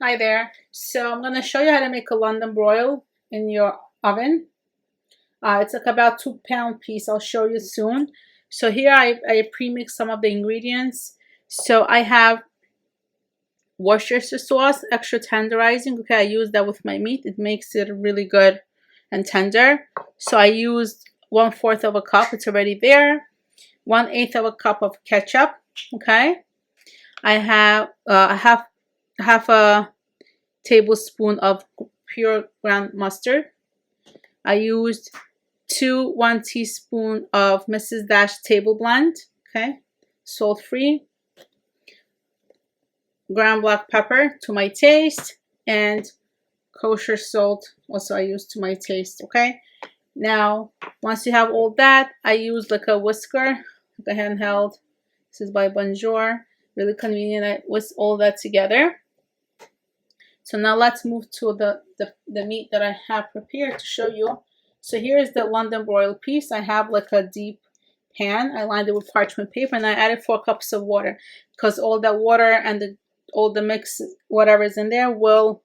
Hi there. So I'm going to show you how to make a London broil in your oven. It's like about 2 pound piece. I'll show you soon. So here I pre-mixed some of the ingredients. So I have Worcester sauce, extra tenderizing. Okay, I use that with my meat. It makes it really good and tender. So I used 1/4 of a cup. It's already there. 1/8 of a cup of ketchup. Okay. I have half a tablespoon of pure ground mustard. I used 1 teaspoon of Mrs. Dash table blend, okay, salt free, ground black pepper to my taste, and kosher salt also I use to my taste. Okay, now once you have all that, I use like a whisker, like a handheld. This is by Bonjour, really convenient. I whisk all that together. So now let's move to the meat that I have prepared to show you. So here is the London broil piece. I have like a deep pan. I lined it with parchment paper and I added 4 cups of water because all the water and all the mix, whatever is in there, will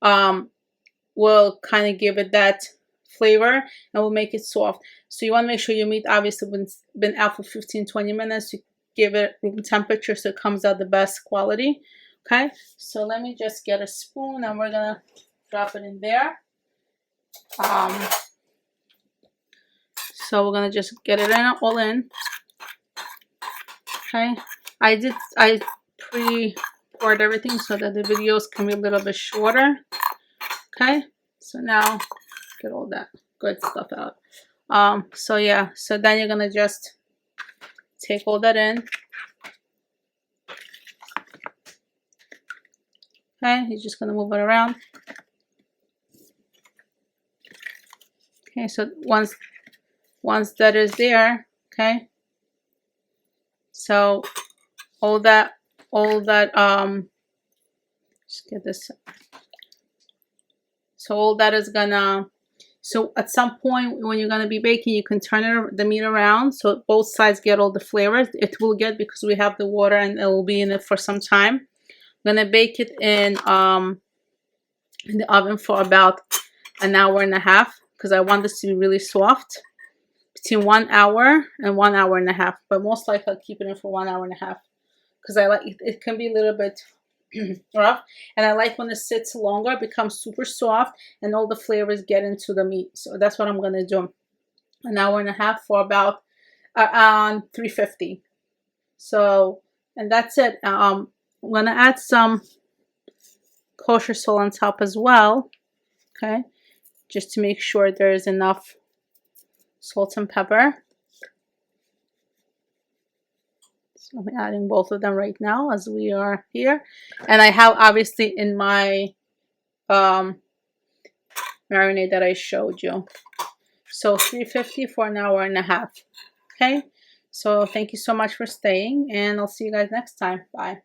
kind of give it that flavor and will make it soft. So you want to make sure your meat obviously been out for 15-20 minutes. You give it room temperature so it comes out the best quality. Okay, so let me just get a spoon and we're gonna drop it in there. So we're gonna just get it in, all in. Okay, I pre-poured everything so that the videos can be a little bit shorter. Okay, so now get all that good stuff out. So yeah, so then you're gonna just take all that in. Okay, you're just gonna move it around. Okay, so once that is there, okay, so all that just get this. So all that is gonna, so at some point when you're gonna be baking, you can turn the meat around so both sides get all the flavors. It will get, because we have the water and it will be in it for some time. I'm gonna bake it in the oven for about an hour and a half because I want this to be really soft. Between 1 hour and 1 hour and a half, but most likely I'll keep it in for 1 hour and a half because I like it. It can be a little bit rough, and I like when it sits longer, it becomes super soft and all the flavors get into the meat. So that's what I'm gonna do. An hour and a half for about 350. So, and that's it. I'm gonna add some kosher salt on top as well, okay, just to make sure there is enough salt and pepper. So I'm adding both of them right now as we are here. And I have obviously in my marinade that I showed you. So 350 for an hour and a half. Okay, so thank you so much for staying and I'll see you guys next time. Bye.